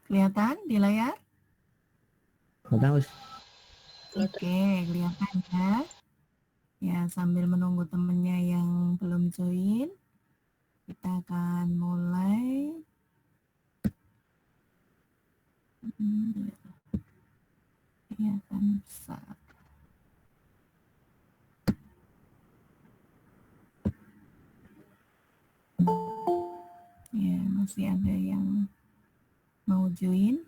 Kelihatan di layar? Kelihatan, Us. Oke, kelihatan ya. Ya, sambil menunggu temennya yang belum join, kita akan mulai. Kelihatan besar. Ya, masih ada yang mau join.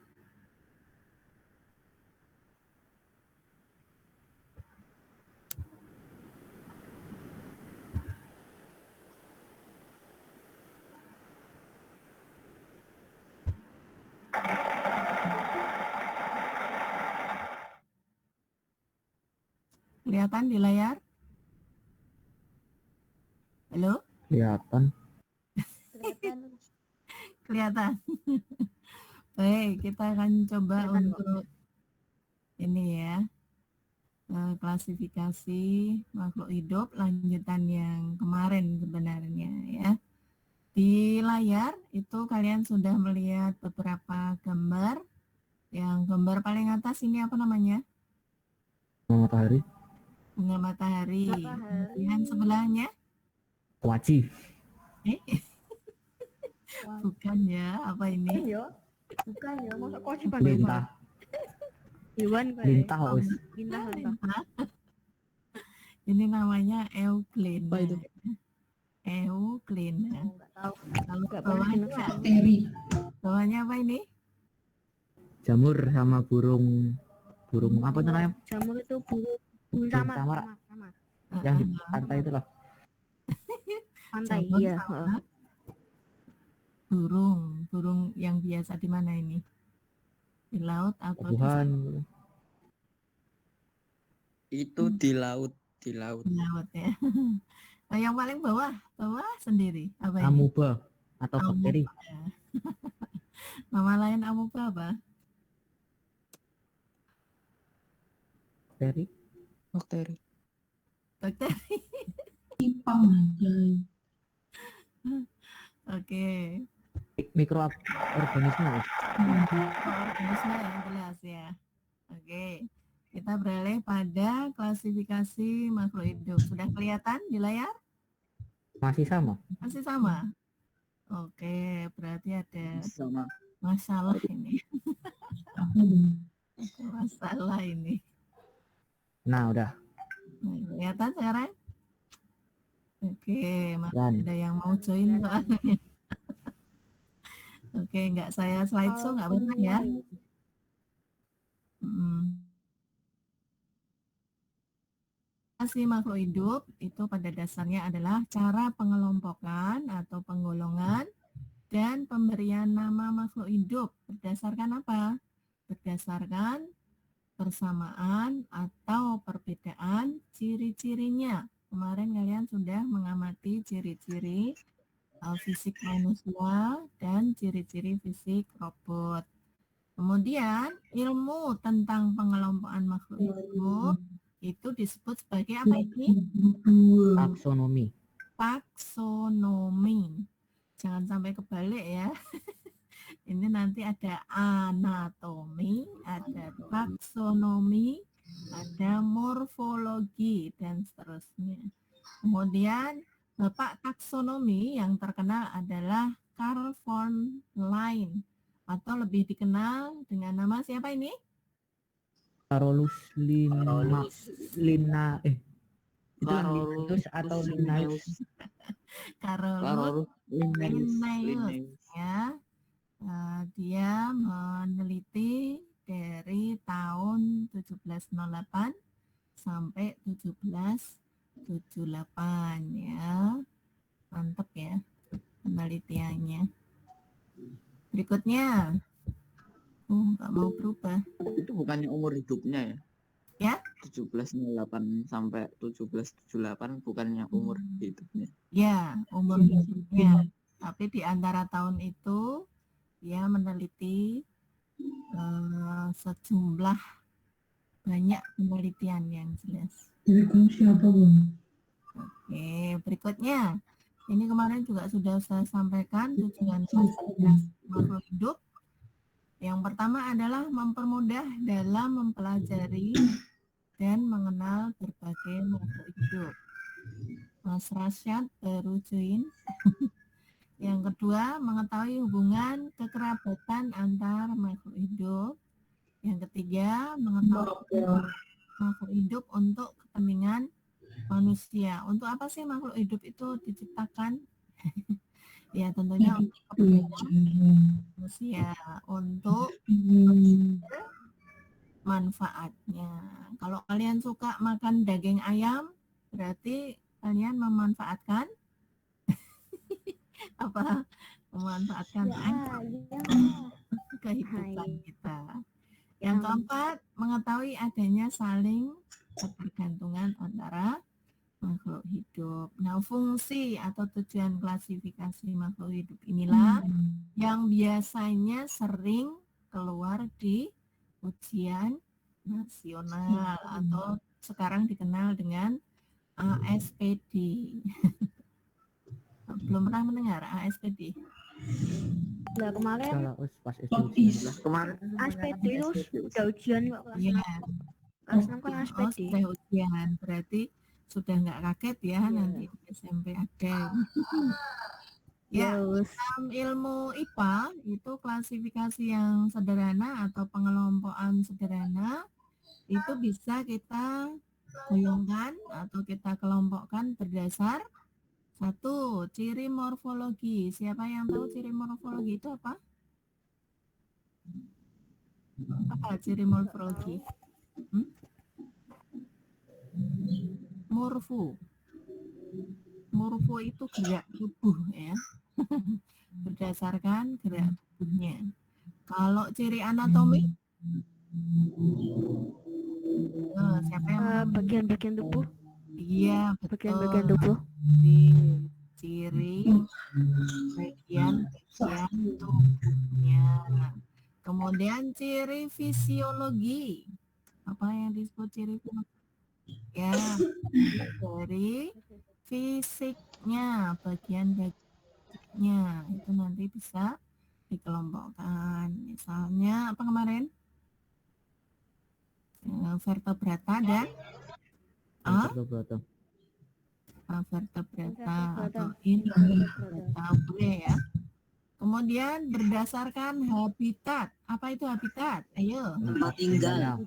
Kelihatan di layar? Halo? Kelihatan. Kelihatan. Baik, kita akan coba untuk ini ya, klasifikasi makhluk hidup lanjutan yang kemarin sebenarnya ya. Di layar itu kalian sudah melihat beberapa gambar. Yang gambar paling atas ini apa namanya? Matahari. Bunga matahari. Kemudian sebelahnya? Waci. Bukan ya, apa ini? Bukan ya, masa kok Lintah. Iwan Lintah, Us. Lintah. Ini namanya Euglena. Apa itu? Euglena. Enggak tahu. Kalau Enggak pernah bawahnya, bakteri. bawahnya apa ini? Jamur sama burung apa tuh namanya? Jamur itu burung samar. Yang di pantai itu loh. Pantai, Jamur iya. sama burung yang biasa di mana ini? Di laut atau di Tuhan. Itu di laut laut ya. Nah, yang paling bawah sendiri apa ini? Amuba atau bakteri. Nama lain amuba apa? bakteri. Bakteri. Ipang aja. Oke. Mikroorganisme. Organisme yang jelas ya. Oke. Kita beralih pada klasifikasi makhluk hidup. Sudah kelihatan di layar? Masih sama. Masih sama. Oke, berarti ada Sama. masalah ini. Masalah ini. Nah, udah. Nah, kelihatan sekarang? Oke, masih Dan ada yang mau join soalnya. Oke, nggak saya slideshow nggak apa-apa ya. Klasifikasi makhluk hidup itu pada dasarnya adalah cara pengelompokan atau penggolongan dan pemberian nama makhluk hidup berdasarkan apa? Berdasarkan persamaan atau perbedaan ciri-cirinya. Kemarin kalian sudah mengamati ciri-ciri fisik manusia dan ciri-ciri fisik robot. Kemudian ilmu tentang pengelompokan makhluk hidup itu disebut sebagai apa ini? taksonomi. Taksonomi. Jangan sampai kebalik ya. Ini nanti ada anatomi, ada taksonomi, ada morfologi, dan seterusnya. Kemudian Bapak taksonomi yang terkenal adalah Carl von Linné, atau lebih dikenal dengan nama siapa ini? Carolus Linnaeus. Itu Linnaeus atau Linnaeus? Carolus Linnaeus ya. Dia meneliti dari tahun 1708 sampai 1778 ya. Mantap ya penelitiannya. Berikutnya. Nggak mau berubah. Itu bukannya umur hidupnya ya? Ya? 1708 sampai 1778 bukannya umur hidupnya. Ya, umur hidupnya. Tapi di antara tahun itu dia meneliti sejumlah banyak penelitian yang jelas. Siapa, Bang? Oke, berikutnya. Ini kemarin juga sudah saya sampaikan tujuan klasifikasi makhluk hidup Yang pertama adalah mempermudah dalam mempelajari dan mengenal berbagai makhluk hidup. Mas Rasyad baru join. Yang kedua, mengetahui hubungan kekerabatan antar makhluk hidup. Yang ketiga, mengetahui makhluk hidup untuk kepentingan manusia. Untuk apa sih makhluk hidup itu diciptakan? Ya tentunya untuk kepentingan manusia, untuk manfaatnya. Kalau kalian suka makan daging ayam, berarti kalian memanfaatkan apa? Memanfaatkan kehidupan kita. Yang keempat, mengetahui adanya saling ketergantungan antara makhluk hidup. Nah, fungsi atau tujuan klasifikasi makhluk hidup inilah yang biasanya sering keluar di ujian nasional atau sekarang dikenal dengan ASPD. Belum pernah mendengar ASPD? Nah, kemarin Kalau pas SD. Kemarin ASPD itu udah ujian kok kelas Iya. 6. Kelas 6 kan Oh, ASPD. sudah ujian. Berarti sudah nggak kaget ya nanti di SMP ada. Ya, dalam ilmu IPA itu klasifikasi yang sederhana atau pengelompokan sederhana itu bisa kita golongkan atau kita kelompokkan berdasar satu, ciri morfologi. Siapa yang tahu ciri morfologi itu apa? Apa ciri morfologi? Morfo itu gerak tubuh ya. Berdasarkan gerak tubuhnya. Kalau ciri anatomi? Siapa yang bagian-bagian tubuh? Iya, betul. Bagian-bagian tubuh. Ciri bagian tubuhnya. Kemudian ciri fisiologi. Apa yang disebut ciri fisiologi? Ya, dari fisiknya, bagian-bagiannya itu nanti bisa dikelompokkan. Misalnya apa kemarin? Vertebrata dan vertebrata atau invertebrata boleh ya. Kemudian berdasarkan habitat. Apa itu habitat? Ayo. tempat tinggal.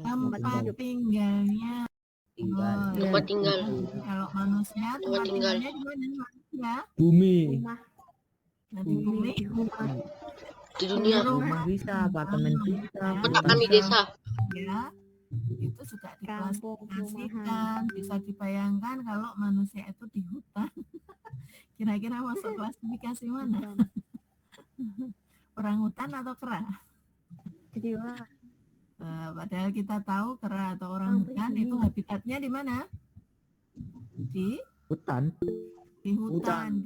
Tempat tinggalnya. Tempat tinggal. Kalau manusia tempat tinggalnya di mana manusia? Bumi. Nah, di bumi. Di dunia. Rumah bisa, apartemen bisa. Tempat kami desa. Ya, itu juga diklasifikasikan. Bisa dibayangkan kalau manusia itu di hutan. Kira-kira masuk klasifikasi mana? Orang hutan atau kera? Jadi Padahal kita tahu kera atau orang hutan itu habitatnya di mana? Di Hutan. Di hutan.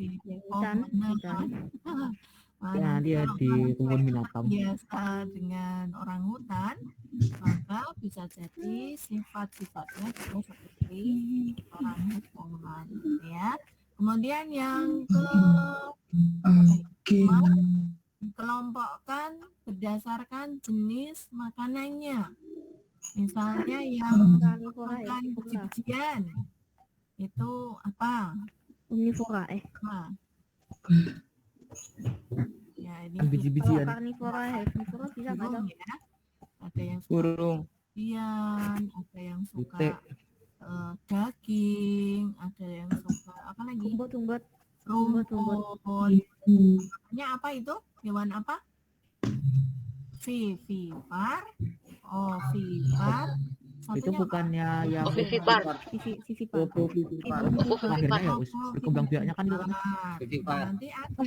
Ya, dia di kebun binatang. Biasa dengan orang hutan, maka bisa jadi sifat-sifatnya juga seperti orang hutan, ya. Kemudian yang kelompokkan berdasarkan jenis makanannya. Misalnya yang makan biji-bijian itu apa? Omnivora Ya, ini Biji-bijian. Karnivora, herbivora bisa nggak dong? ya. Ada yang suka Burung. ikan, ada yang suka daging, ada yang suka apa lagi? Rumput. Rumput. Namanya apa itu? Hewan apa? Vivipar. Oh, vivipar. Itu bukannya yang Vivipar. akhirnya ya berkembang biaknya kan itu kan. Nanti ada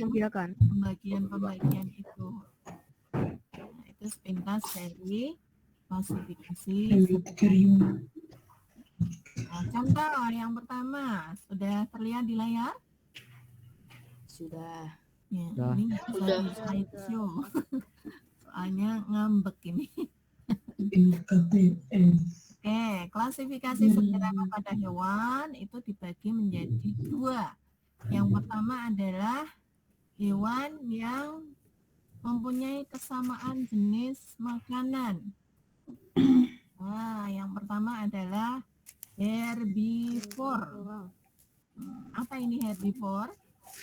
pembagian itu. Nah, itu sepintas dari klasifikasi. Nah, contoh yang pertama sudah terlihat di layar? Sudah. Ya, Sudah. ini nggak bisa di slideshow. Soalnya ngambek ini. Oke, klasifikasi sederhana pada hewan itu dibagi menjadi dua. Yang pertama adalah hewan yang mempunyai kesamaan jenis makanan. Nah, yang pertama adalah herbivore. Apa ini herbivore?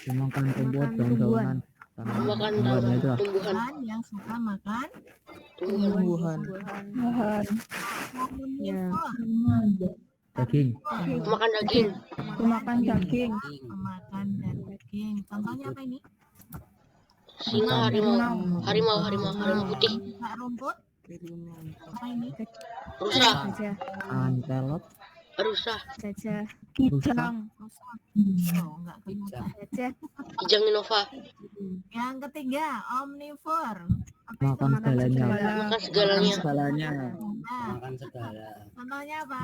Dimakan tumbuhan, Makan tumbuhan. daun-daunan, Makan tumbuhan itu. tumbuhan. Hewan yang suka makan Tumbuhan. omnivore. Daging. Makan daging. Makan daging. Memakan daging. Contohnya apa ini? Singa, harimau putih. Suka rumput. Apa ini? Rusa. Gajah. Antelop. Rusa. Gajah. Rusa. Oh, enggak kelihatan. Gajah. Kijang Innova. Yang ketiga, omnivore. Apa itu? Makan segalanya. Makan segalanya. Segalanya. Nah, contohnya apa?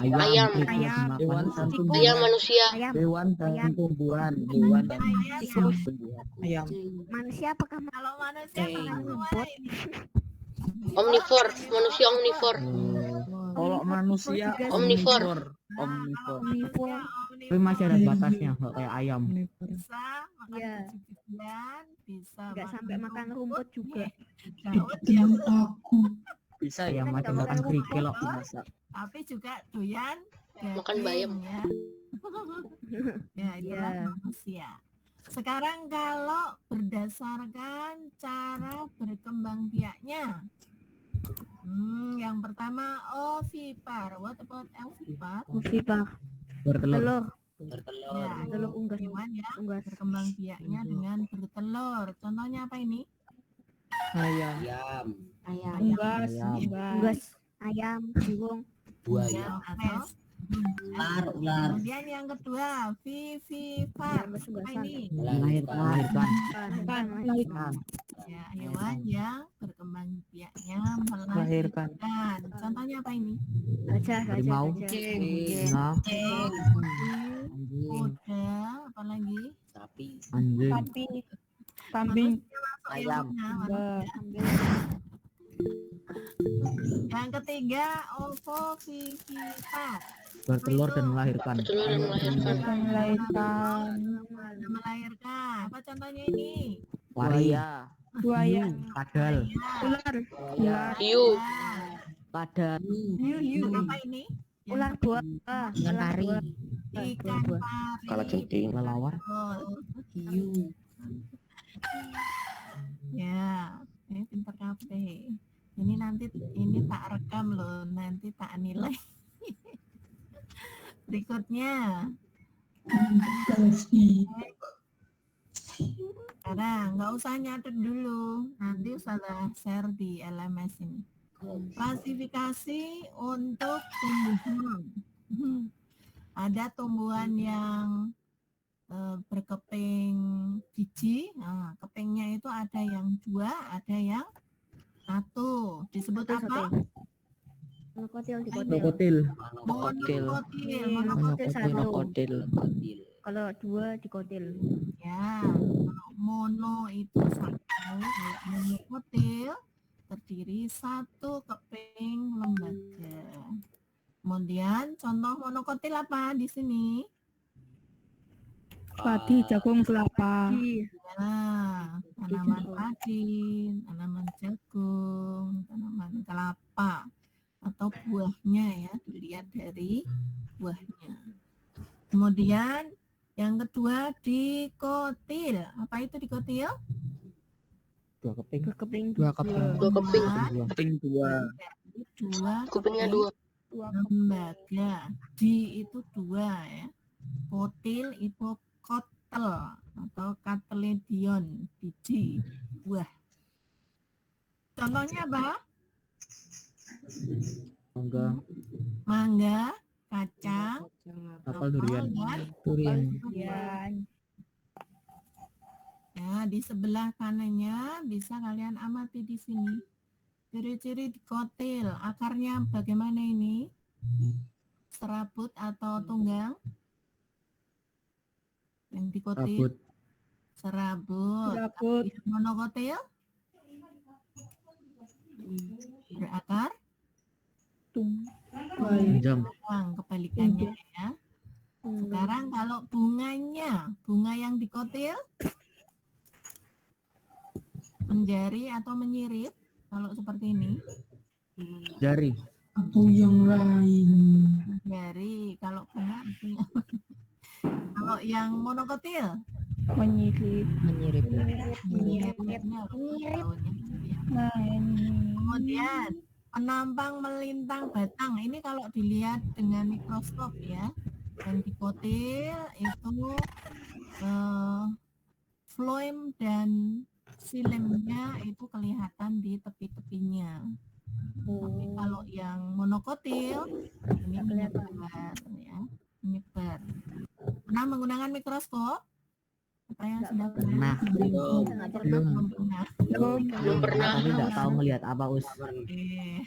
Ayam. Dimakan Hewan dan tumbuhan. Ayam manusia. Ayam. Hewan dan Ayam. tumbuhan. Hewan dan Ayam. tumbuhan. Ayam. Manusia apakah Kalau manusia makan semua ini. Omnivore. Manusia omnivore. Kalau manusia Omnivore. Omnivore. omnivore? Tapi masih ada batasnya, nggak kayak ayam. Bisa makan Iya. biji-bijian, bisa Nggak sampai makan rumput juga. daun, Yang aku Bisa Ayam ya. macam Kalau makan rumput, kerikil kok. Dimasak. tapi juga doyan Makan daging, bayam. ya. Ya, itulah Iya. manusia. Sekarang kalau berdasarkan cara berkembang biaknya, yang pertama ovipar. What about ovipar? Ovipar. Bertelur. Telur. Ya, Telur unggas. hewan yang Unggas. berkembang biaknya dengan bertelur. Contohnya apa ini? Ayam. Ayam. Unggas. Ayam. Unggas. Ayam. Burung. Ya, atau kemudian yang kedua, vivipar. Ayam Apa unggasan. ini? Melahirkan. Melahirkan. Ya, hewan yang berkembang biaknya Melahirkan. melahirkan. Contohnya apa ini? Gajah. Harimau. Gajah. Singa. Anjing. Kuda, apa lagi? Anjing. Kambing. Ayam. Yang ketiga, ovovivipar. Bertelur dan melahirkan. Bertelur dan melahirkan. Melahirkan. Apa contohnya ini? Wari. Buaya. Kadal. Ular. Hiu. Kadal. Apa ini? Ular buaya. Ikan pari. Ikan pari. Kalajengking. Kelelawar. Betul. Ya, ini pinter kafe. Ini nanti ini tak rekam loh, nanti tak nilai. Berikutnya, sekarang nggak usah nyatet dulu, nanti saya share di LMS ini. Klasifikasi untuk tumbuhan. Ada tumbuhan yang berkeping biji. Nah, kepingnya itu ada yang 2, ada yang 1. Disebut apa? Monokotil. Krokodil. Monokotil. Monokotil 1. Monokotil. Kalau 2 dikotil. Ya, kalau mono itu 1, kalau monokotil terdiri 1 keping lembaga. Kemudian contoh monokotil apa di sini? Padi, jagung, kelapa. Nah, tanaman padi, tanaman jagung, tanaman kelapa atau buahnya ya, dilihat dari buahnya. Kemudian yang kedua dikotil. Apa itu dikotil? 2 keping. Keping. 2 keping. 2 keping. Keping 2. 2 Kupingnya keping 2. lembaga. Di itu 2 ya. Kotil itu kotel atau Cattledion, biji buah. Contohnya apa? Mangga, kacang, Apel, durian. dan ya, di sebelah kanannya bisa kalian amati di sini. Ciri-ciri dikotil, akarnya bagaimana ini? Serabut atau tunggang? Yang dikotil serabut. Yang monokotil berakar Panjang. kebalikannya ya. Sekarang kalau bunganya, bunga yang dikotil menjari atau menyirip kalau seperti ini. Jari. Atau yang lain. Menjari kalau bunga artinya. Kalau yang monokotil Menyirip. Menyirip. menyiripnya daunnya gitu ya. Nah, ini. Kemudian penampang melintang batang. Ini kalau dilihat dengan mikroskop ya. Yang dikotil itu floem dan silemnya itu kelihatan di tepi-tepinya. Tapi kalau yang monokotil ini menyebar ya, menyebar. Pernah menggunakan mikroskop? Apa yang sudah Pernah. Belum pernah. Belum pernah. Tapi nggak tahu ngelihat apa us. Oke.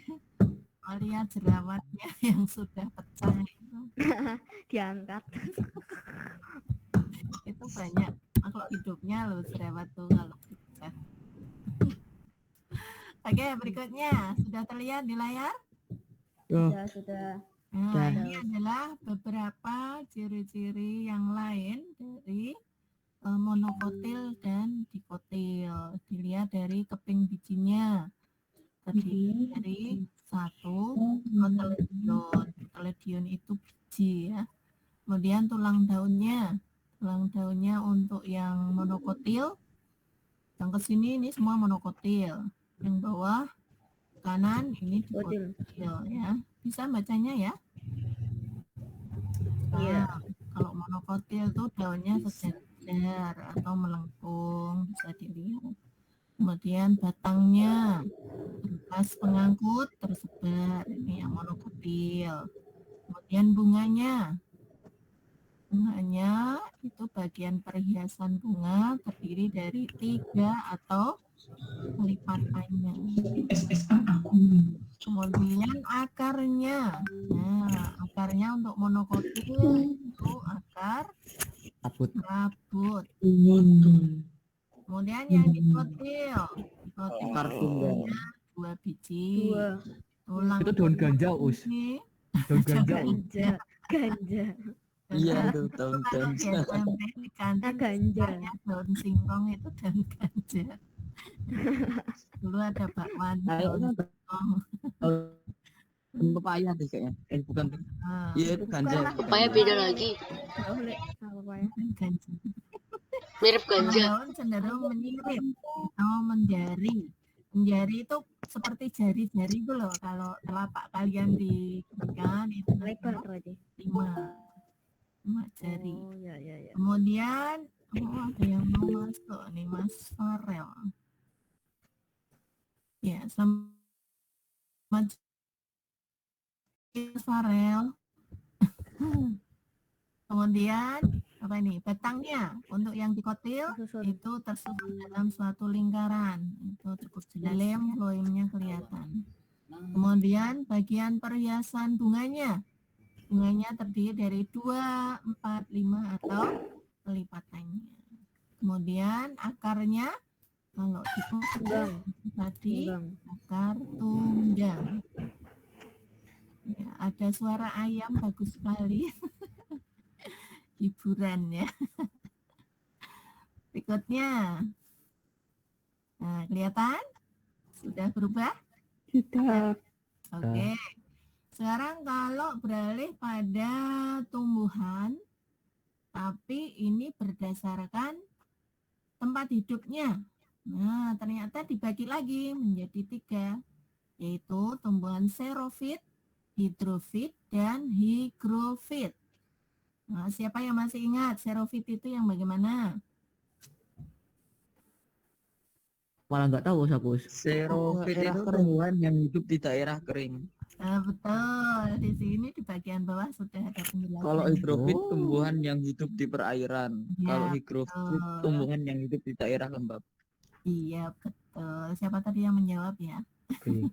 Oh, lihat jerawatnya yang sudah pecah itu. Diangkat. Itu banyak makhluk hidupnya loh jerawat tuh kalau pecah. Oke, berikutnya sudah terlihat di layar. Sudah. Nah, Dan- ini adalah beberapa ciri-ciri yang lain dari monokotil dan dikotil. Dilihat dari keping bijinya. Terdiri dari satu koteledion. Koteledion itu biji ya. Kemudian tulang daunnya. Tulang daunnya untuk yang monokotil. Yang ke sini ini semua monokotil. Yang bawah kanan ini dikotil ya. Bisa bacanya ya? Iya. Nah, kalau monokotil tuh daunnya sejajar atau melengkung, bisa dilihat. Kemudian batangnya bekas pengangkut tersebar, ini yang monokotil. Kemudian bunganya itu bagian perhiasan bunga terdiri dari 3 atau lipatannya. SSA aku. Kemudian akarnya, nah akarnya untuk monokotil itu akar Kabut. rabut. Wondol. Kemudian yang dikotil Akar tunggal. 2 biji. 2. Tulang Itu daun ganja us. biji. Daun ganja. Ganja. Iya Dan tuh itu tahun kalau di SMP di kantin Ganja. istilahnya daun singkong itu daun ganja. Dulu ada bakwan daun singkong. Pepaya deh kayaknya. Bukan. Ah, Iya itu ganja. Pepaya beda lagi. Nggak boleh. Apa ya? ganja. Mirip Kalau ganja. daun cenderung menyirip atau menjari. Menjari itu seperti jari-jari itu loh. Kalau telapak kalian diberikan itu Lebar berarti. 5 jari. Oh, ya. Kemudian ada yang mau masuk nih Mas Farel. Ya, selamat Mas Farel. Kemudian apa ini? Batangnya untuk yang dikotil Susun. itu tersusun dalam suatu lingkaran. Itu cukup jelas. Floemnya kelihatan. Kemudian bagian perhiasan bunganya. Bunganya terdiri dari 2, 4, 5 atau lipatannya. Kemudian akarnya kalau dikotil tadi Tunggang. akar tunggang. Ya, ada suara ayam bagus sekali. Hiburan ya. Berikutnya. Nah, kelihatan? Sudah berubah? Sudah. Oke. Sekarang kalau beralih pada tumbuhan, tapi ini berdasarkan tempat hidupnya. Nah, ternyata dibagi lagi menjadi 3, yaitu tumbuhan xerofit, hidrofit, dan higrofit. Nah, siapa yang masih ingat xerofit itu yang bagaimana? Malah nggak tahu aku us. Xerofit Daerah itu kering. tumbuhan yang hidup di daerah kering. Nah, betul. Di sini di bagian bawah sudah ada penjelasan. Kalau hidrofit Oh. tumbuhan yang hidup di perairan. Ya, Kalau higrofit betul. tumbuhan yang hidup di daerah lembab. Iya, betul. Siapa tadi yang menjawab ya? Oke.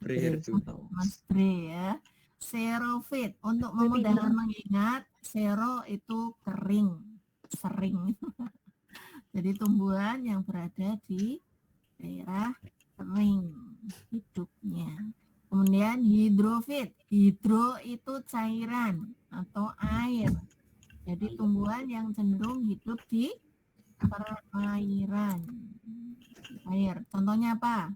Bre, Mas Bre ya. Xerofit. Untuk memudahkan mengingat, xero itu kering, sering. Jadi tumbuhan yang berada di daerah kering hidupnya. Kemudian hidrofit. Hidro itu cairan atau air. Jadi tumbuhan yang cenderung hidup di perairan. Air. Contohnya apa?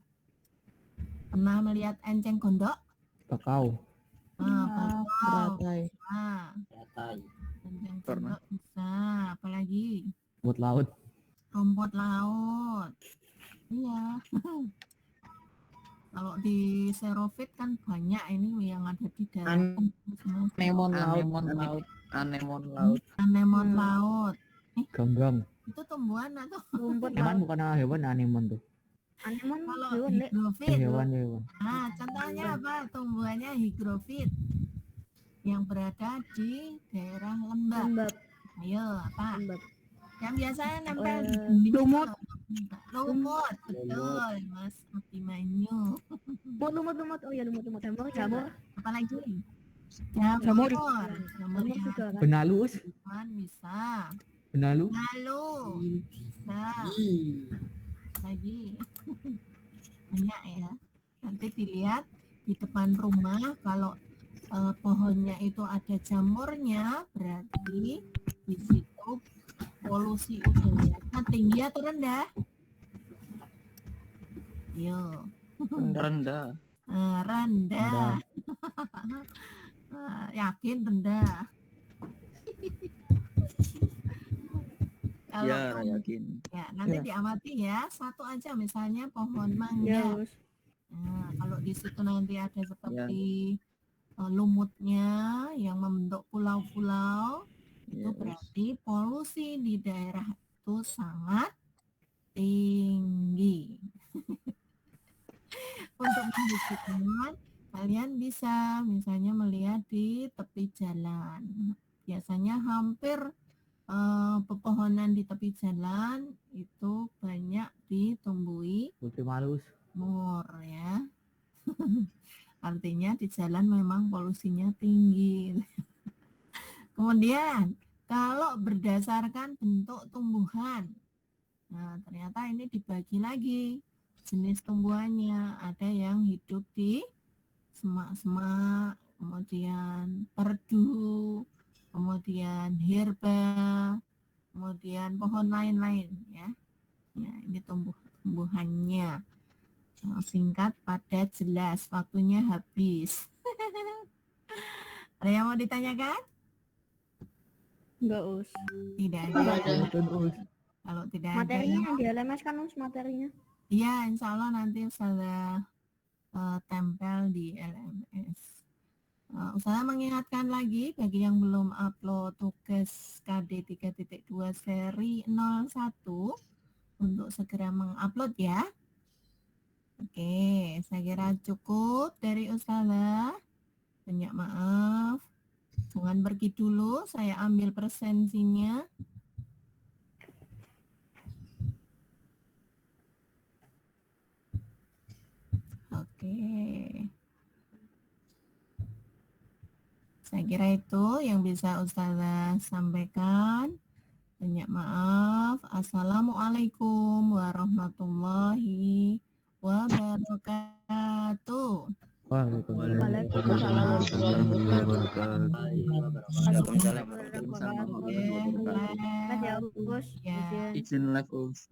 Pernah melihat enceng gondok? Kakao. Bakau. Beratai. Nah, enceng Pernah. gondok bisa. Apalagi? Buat laut. Rumput laut. Iya. Kalau di Serofit kan banyak ini yang ada di darat. Anemon Anemon laut. Anemon Hmm. laut. Ganggang. Itu tumbuhan atau Rumput Emang laut. bukan hewan anemon tuh. Anemon kalau hewan, Lek. higrofit? Hewan. Nah, contohnya apa? Tumbuhannya higrofit yang berada di daerah lembab. Lembab. Ayo, apa? Lembab. Yang biasanya nempel di Eh, dinding itu lumut. loh. Lumut, betul, Mas Abimanyu. Lumut. Oh ya, lumut. Jamur. Apalagi? Jamur. Jamur Jamur yang juga kan. Benalu us. kan bisa. Benalu. Lalu bisa lagi banyak ya. Nanti dilihat di depan rumah kalau pohonnya itu ada jamurnya, berarti di situ polusi udaranya tinggi atau rendah? Yo, Rendah. rendah. Yakin rendah. Kalau Ya, yakin. ya nanti diamati ya, satu aja misalnya pohon Ya, mangga. Us. Nah, kalau di situ nanti ada seperti lumutnya yang membentuk pulau-pulau, itu Yes. berarti polusi di daerah itu sangat tinggi. Untuk membuktikan, kalian bisa misalnya melihat di tepi jalan. Biasanya hampir pepohonan di tepi jalan itu banyak ditumbuhi Putri malus. mur ya. Artinya di jalan memang polusinya tinggi. Kemudian kalau berdasarkan bentuk tumbuhan, nah ternyata ini dibagi lagi jenis tumbuhannya. Ada yang hidup di semak-semak, kemudian perdu, kemudian herba, kemudian pohon lain-lain ya. Ya, ini tumbuhannya. Singkat, padat, jelas. Waktunya habis. Ada yang mau ditanyakan? Enggak, Us. Tidak Nggak ada. ada. Betul us. Kalau tidak Materinya ada, yang di LMS kan, Us, materinya. iya insya Allah nanti Ustazah tempel di LMS. Ustazah mengingatkan lagi bagi yang belum upload tugas KD 3.2 seri 01 untuk segera mengupload ya. Oke, saya kira cukup dari Ustazah. Banyak maaf. Jangan pergi dulu, saya ambil presensinya. Oke. Saya kira itu yang bisa Ustazah sampaikan. Banyak maaf. Assalamualaikum warahmatullahi wabarakatuh. Waalaikumsalam. Waalaikumsalam. Oke, Mas ya, Us. Ya. Izin. Izin live, Us.